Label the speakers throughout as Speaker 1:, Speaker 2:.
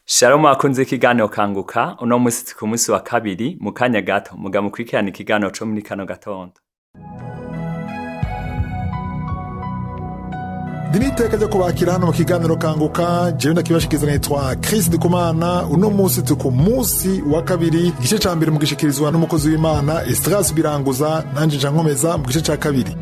Speaker 1: Shalom akunze ikiganiro kanguka uno musi ku musi wa kabiri mu kanya gato muga mukurikirana ikiganiro co muri kano gatondo.
Speaker 2: Diniteka ryo kubakira hano mu kiganiro kanguka jewe ndakibashikiza nitwa Chris Ndikumana. Uno musi ku musi wa kabiri igice ca mbere mu gishikirizwa n'umukozi w'Imana Estras Biranguza, nanje nja nkomeza mu gice ca kabiri.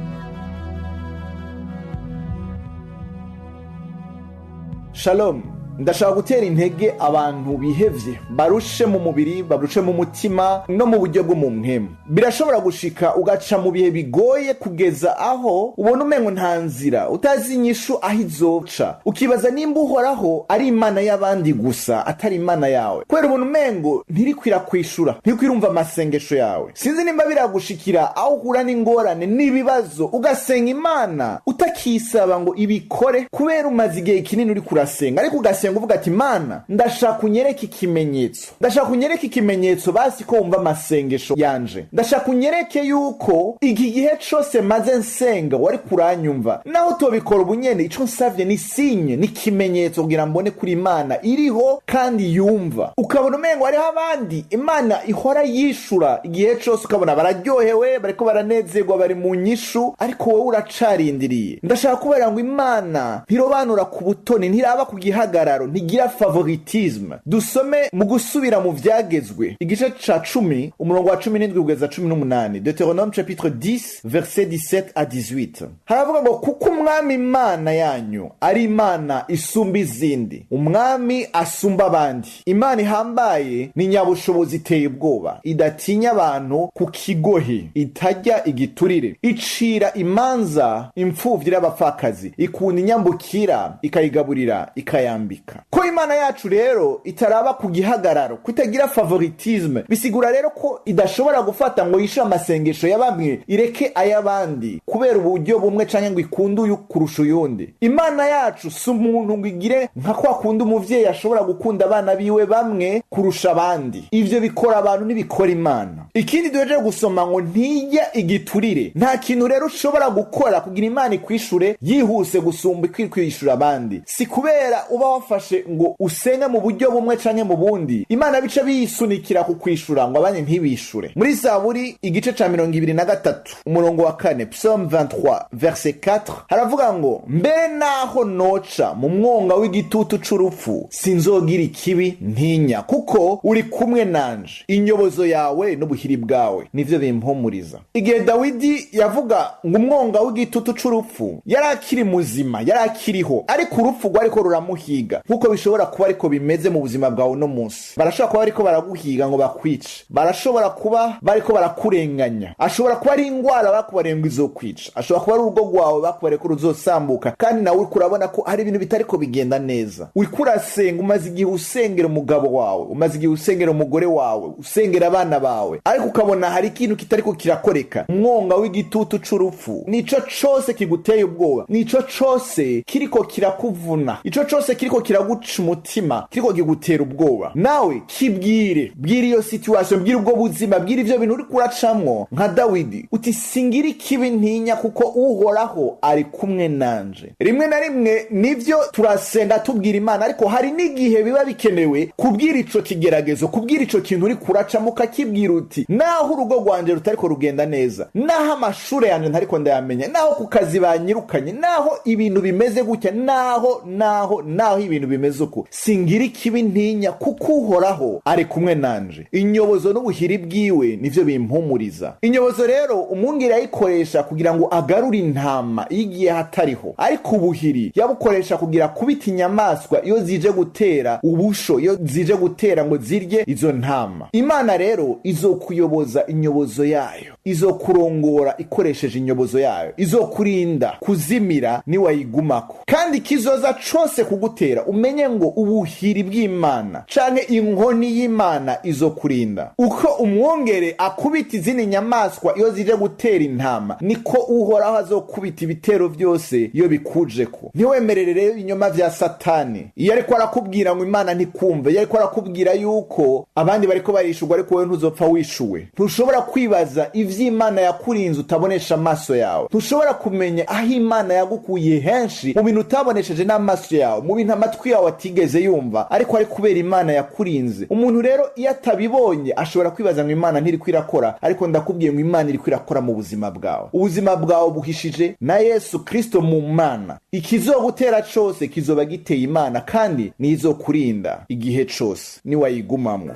Speaker 3: Shalom, ndashaka gutera intege abantu bihevye barushe mu mubiri, barushe mu mutima no mu buryo bwo mu mpemu. Birashobora gushika ugaca mu bihe bigoye kugeza aho ubona umengo nta nzira, utazi inyishu aho izoca, ukibaza nimba uhoraho ari imana y'abandi gusa atari imana yawe, kubera ubona umengo ntirikwira kwishura, ntikwirumva amasengesho yawe. Sinzi nimba biragushikira aho uhura n'ingorane n'ibibazo ugasenga imana utakisaba ngo ibikore, kubera umaze igihe kinini uri kurasenga, ariko ugasenga uvuga ati Mana ndashaka unyereka ikimenyetso, ndashaka unyereka ikimenyetso basi ko wumva amasengesho yanje, ndashaka unyereke yuko iki gihe cose maze nsenga wari kuranyumva, naho tobikora ubunyene ico nsavye ni sinye, ni kimenyetso kugira mbone kuri imana iriho kandi yumva. Ukabona umengo hariho abandi imana ihora yishura igihe cose, ukabona bararyohewe, bariko baranezerwa, bari mu nyishu, ariko wowe uracarindiriye. Ndashaka kubera ngo imana ntirobanura ku butoni, ntiraba ku gihagararo, ntigira favoritisme. Dusome mu gusubira mu vyagezwe igice ca 10 umurongo wa 17 kugeza 18, Deuteronome chapitre 10 verset 17 à 18. Haravuga ngo kuko umwami imana yanyu ari imana isumba izindi, umwami asumba abandi, imana ihambaye ni nyabushobozi iteye ubwoba, idatinya abantu ku kigohe, itajya igiturire, icira imanza imfuvyi n'abapfakazi, ikunda inyambukira ikayigaburira ikayambika. Ko imana yacu rero itaraba ku gihagararo, kutagira favoritisme, bisigura rero ko idashobora gufata ngo yishe amasengesho ya bamwe ireke ay'abandi kubera uburyo bumwe canke ngo ikunde uyu kurusha uyundi. Imana yacu si umuntu ngo igire nka kwa kundi umuvyeyi ashobora gukunda abana biwe bamwe kurusha abandi. Ivyo bikora abantu ntibikora imana. Ikindi duhejeje gusoma ngo ntijya igiturire. Nta kintu rero ushobora gukora kugira imana ikwishure yihuse gusumba kwishura abandi. Si kubera uba wafashe ngo usenge mu buryo bumwe canke mu bundi imana bica biyisunikira kukwishura ngo abanye ntibishure. Muri Zaburi igice ca 23 umurongo wa 4, Psalm 23 verset 4, haravuga ngo mbere naho noca mu mwonga w'igitutu c'urupfu sinzogira ikibi ntinya, kuko uri kumwe nanje, inyobozo yawe n'ubuhiri bwawe nivyo bimpumuriza. Igihe Dawidi yavuga ngo umwonga w'igitutu c'urupfu yari akiri muzima, yari akiriho, ariko urupfu rwariko ruramuhiga, nkuko bishobora kuba ariko bimeze mu buzima bwawe no munsi. Barashobora kuba ariko baraguhiga ngo bakwice, barashobora kuba bariko barakurenganya, ashobora kuba ari ingwara bakubarengwa izokwica, ashobora kuba ari urugo rwawe bakubare ko ruzosambuka, kandi nawe uriko urabona ko hari ibintu bitariko bigenda neza. Uriko urasenga, umaze igihe usengera umugabo wawe, umaze igihe usengera umugore wawe, usengera abana bawe, ariko ukabona hari ikintu kitariko kirakoreka. Umwonga w'igitutu c'urupfu nico cose kiguteye ubwoba, nico cose kiriko kirakuvuna, ico cose kiriko kiraguca umutima, kiriko kigutera ubwoba. Nawe kibwire, bwira iyo situation, bwira ubwo buzima, bwira ivyo bintu uri kuracamwo nka Dawidi uti singira ikibi ntinya, kuko uhoraho ari kumwe nanje. Rimwe na rimwe nivyo turasenga tubwira imana, ariko hari n'igihe biba bikenewe kubwira ico kigeragezo, kubwira ico kintu uri kuracamwo, ukakibwira uti naho urugo rwanje rutariko rugenda neza, naho amashure yanje ntariko ndayamenya, naho ku kazi banyirukanye, naho ibintu bimeze gutya, naho ibintu bimeze uko, singira ikibi ntinya, kuko uhoraho ari kumwe nanje, inyobozo n'ubuhiri bwiwe nivyo bimpumuriza. Inyobozo rero umwungeri yayikoresha kugira ngo agarure intama igiye hatariho, ariko ubuhiri yabukoresha kugira kubita inyamaswa iyo zije gutera ubusho, iyo zije gutera ngo zirye izo ntama. Imana rero izokuyoboza inyobozo yayo, izokurongora ikoresheje inyobozo yayo, izokurinda kuzimira niwayigumako, kandi kizoza cose kugutera umenye ngo ubuhiri bw'Imana canke inkoni y'Imana izokurinda. Uko umwongere akubita izindi nyamaswa iyo zije gutera intama, niko uhoraho azokubita ibitero vyose iyo bikujeko. Ntiwemerere rero inyoma vya Satani. Iyo ariko arakubwira ngo Imana ntikumve, iyo ariko arakubwira yuko abandi bariko barishurwa ariko wewe ntuzopfa wishuwe, ntushobora kwibaza ivyo ivy'Imana yakurinze utabonesha amaso yawe. Ntushobora kumenya aho Imana yagukuye henshi mu bintu utabonesheje n'amaso yawe, mu bintu amatwi yawe atigeze yumva, ariko ari kubera Imana yakurinze. Umuntu rero iyo atabibonye ashobora kwibaza ngo Imana ntiriko irakora, ariko ndakubwiye ngo Imana iriko irakora mu buzima bwawe. Ubuzima bwawe buhishije na Yesu Kristo mu Mana. Ikizogutera cose kizoba giteye Imana, kandi nizokurinda igihe cose niwayigumamwo.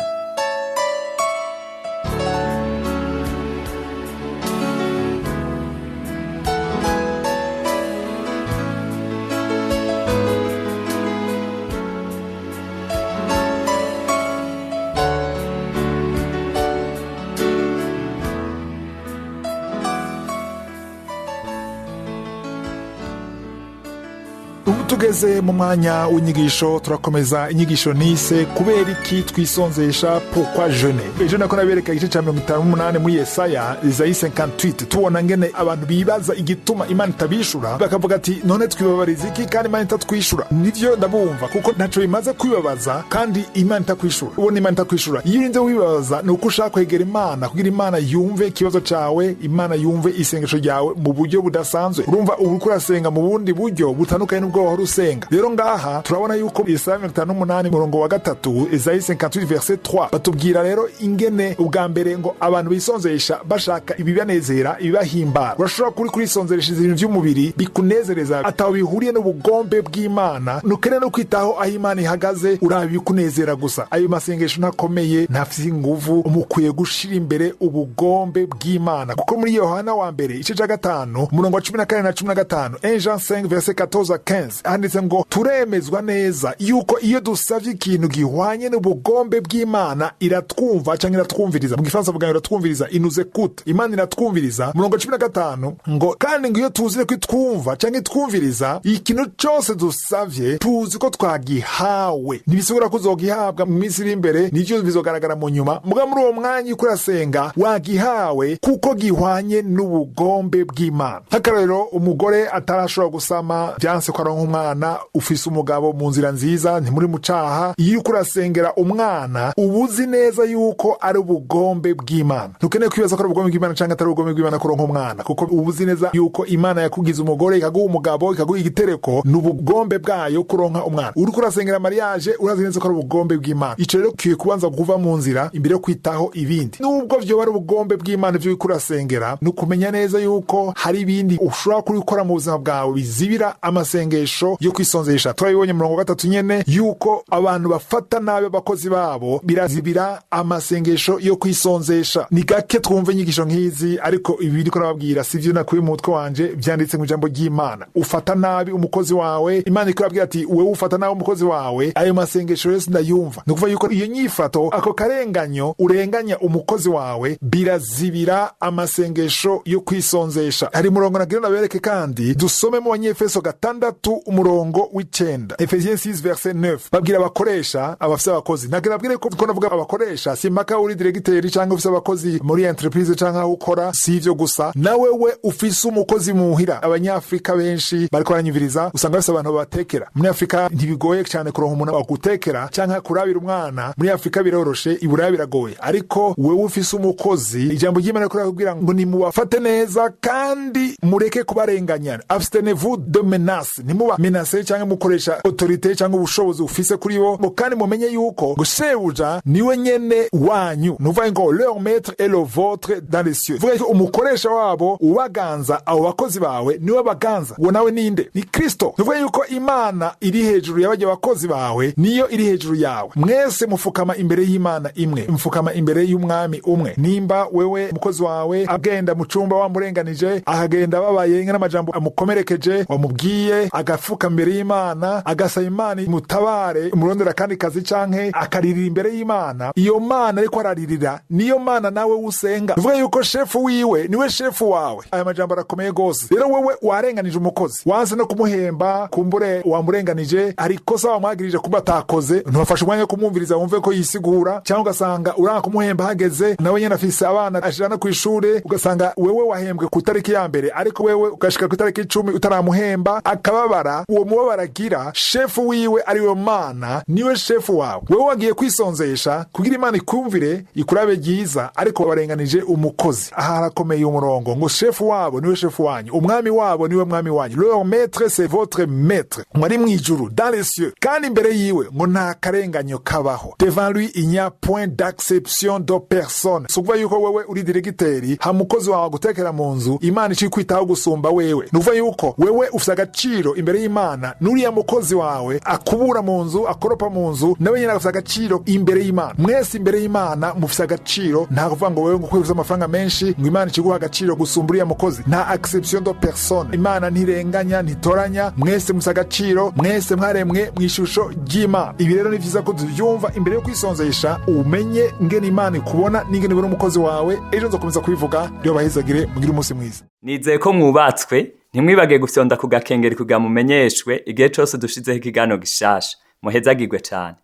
Speaker 2: tugeze mu mwanya w'inyigisho, turakomeza inyigisho nise kubera iki twisonzesha pourquoi jeûner. Ejo nako nabereka igice ca 58 muri Yesaya, Isaïe 58, tubona ngene abantu bibaza igituma Imana itabishura, bakavuga ati none twibabariza iki kandi Imana itatwishura. Nivyo ndabumva, kuko ntaco bimaze kwibabaza kandi Imana itakwishura. Ubona Imana itakwishura, iyo urinze wibabaza ni uko ushaka kwegera Imana kugira Imana yumve ikibazo cawe, Imana yumve isengesho ryawe mu buryo budasanzwe. Urumva ubu kurasenga mu bundi buryo butandukanye n'ubwo wahora usenga. Rero ngaha turabona yuko Yesaya 58 murongo wa 3, Isaïe 58 verset 3 batubwira rero ingene ubwa mbere ngo abantu bisonzesha bashaka ibibanezera, ibibahimbara. Urashobora kurisonzeresha ibintu by'umubiri bikunezereza ataho bihuriye n'ubugombe bw'Imana, nukene no kwitaho aho Imana ihagaze urabikunezera gusa. Ayo masengesho ntakomeye, ntafite inguvu, umukwiye gushira imbere ubugombe bw'Imana. Kuko muri Yohana wa mbere igice ca 5 murongo wa 14 na 15, 1 Jean 5 verset 14 à 15 handitse ngo turemezwa neza yuko iyo dusavye ikintu gihwanye n'ubugombe bw'Imana iratwumva canke iratwumviriza. Mu Gifaransa bavuga iratwumviriza, inuze kute. Imana iratwumviriza. Murongo 15 ngo kandi ngo iyo tuzire ko itwumva canke itwumviriza ikintu cyose dusavye tuzi ko twagihawe. Ntibisigura ko uzogihabwa mu minsi iri imbere, nivyo bizogaragara mu nyuma. Muga muri uwo mwanya uko urasenga wagihawe kuko gihwanye n'ubugombe bw'Imana. Hakarero umugore atarashobora gusama byanse ko aronka umwana, ufise umugabo mu nzira nziza, ntimuri mu caha. Iyo uko urasengera umwana ubuzi neza yuko ari ubugombe bw'Imana. Ntukeneye kwibaza ko ari ubugombe bw'Imana canke atari ubugombe bw'Imana kuronka umwana, kuko ubuzi neza yuko Imana yakugize umugore, ikaguha umugabo, ikaguha igitereko, n'ubugombe bwayo kuronka umwana. Uriko urasengera mariage urazi neza ko ari ubugombe bw'Imana. Ico rero kiye kubanza kuva mu nzira imbere yo kwitaho ibindi. Nubwo vyo bari ubugombe bw'Imana ivyo uriko urasengera, nukumenya neza yuko hari ibindi ushobora kubikora mu buzima bwawe bizibira amasengesho yo kwisonzesha. Turabibonye mu murongo 3 nyene yuko abantu bafata nabe abakozi babo birazibira amasengesho yo kwisonzesha. Ni gake twumva inyigisho nk'izi, ariko ibi ndiko nababwira sivyo nakuye mu mutwe wanje, vyanditse mu jambo ry'Imana. Ufata nabi umukozi wawe, Imana ikubwira ati wewe ufata nabi umukozi wawe, ayo masengesho yose ndayumva. Nukuvuga yuko iyo nyifato, ako karenganyo urenganya umukozi wawe, birazibira amasengesho yo kwisonzesha. Hari murongo nagira nabereke kandi dusome mu Banyefeso 6 umurongo w'icenda, Ephesiens 6 verset 9. Babwira abakoresha, abafise abakozi. Nagira nabwire ko navuga abakoresha simpaka uri directeur cyangwa ufise abakozi muri entreprise cyangwa aho ukora, sivyo gusa. Nawe we ufise umukozi muhira. Abanyafrika benshi bariko baranyumviriza usanga bafise abantu babatekera. Muri Afrika ntibigoye cyane kuronka umuntu wagutekera cyangwa kurabira umwana. Muri Afrika biroroshe, iburaya biragoye. Ariko wewe ufise umukozi, ijambo ry'Imana riko rakubwira ngo nimubafate neza kandi mureke kubarenganya. Abstenez-vous de menaces. Nimuba menacer cyangwa mukoresha autorité cyangwa ubushobozi ufise kuri bo, kandi mumenye yuko gushebuja niwe nyene wanyu. Nuvuga ngo leur maître est le vôtre dans les cieux. Vuga ko umukoresha wabo ubaganza, abo bakozi bawe niwe baganza. Uwo nawe ninde? Ni Kristo. Nuvuga yuko Imana iri hejuru y'abaje bakozi bawe, niyo iri hejuru yawe. Mwese mufukama imbere y'Imana imwe, mufukama imbere y'umwami umwe. Nimba wewe umukozi wawe agenda mu cumba wamurenganije, akagenda babaye n'amajambo amukomerekeje, wamubwiye agafuka imbere y'Imana, agasaba Imana mutabare umurondera kandi kazi canke akaririra imbere y'Imana, iyo Mana ariko araririra niyo Mana nawe usenga. Uvuga yuko shefu wiwe niwe shefu wawe. Aya majambo arakomeye gose. Rero wewe warenganije umukozi, wanze no kumuhemba, kumbure wamurenganije, ariko sawa wamwagirije kuba atakoze, ntufashe umwanya kumwumviriza wumve ko yisigura, cyangwa ugasanga uranga kumuhemba hageze, nawe nyene afise abana ashirana ku ishure, ugasanga wewe wahembwe ku tariki ya mbere, ariko wewe ugashika ku tariki 10 utaramuhemba, akababara uwo mubabaro agira shefu wiwe ari we Mana, niwe shefu wawe. Wewe wagiye kwisonzesha kugira Imana ikumvire ikurabe ryiza, ariko barenganije umukozi. Aha harakomeye umurongo ngo shefu wabo niwe shefu wanyu, umwami wabo niwe mwami wanyu. Leur maître c'est votre maître. Mwari mwijuru dans les cieux, kandi imbere yiwe ngo nta karenganyo kabaho. Devant lui il n'y a point d'acception de personne. Sukuva yuko wewe uri diregiteri, ha mukozi wawe gutekera mu nzu, Imana ikikwitaho gusumba wewe. Nuva yuko wewe ufite agaciro imbere y'Imana, nuriya mukozi wawe akubura mu nzu, akoropa mu nzu, nawe nyine afite agaciro imbere y'Imana. Mwese imbere y'Imana mufite agaciro. Nta kuvuga ngo wewe ngo kwifite amafaranga menshi ngo Imana ikiguha agaciro gusumba uriya mukozi. Nta acception de personne. Imana ntirenganya, ntitoranya, mwese mufite agaciro, mwese mwaremwe mu ishusho ry'Imana. Ibi rero ni vyiza ko tuvyumva imbere yo kwisonzesha, umenye ngene Imana ikubona n'ingene ubona umukozi wawe. Ejo nzokomeza kubivuga, ryo bahezagire, mugire umunsi mwiza.
Speaker 1: Nizeye ko mwubatswe, ntimwibage gufyonda ku gakengeri kugira mumenyeshwe igihe cose dushizeho ikiganiro gishasha. Muhezagirwe cane.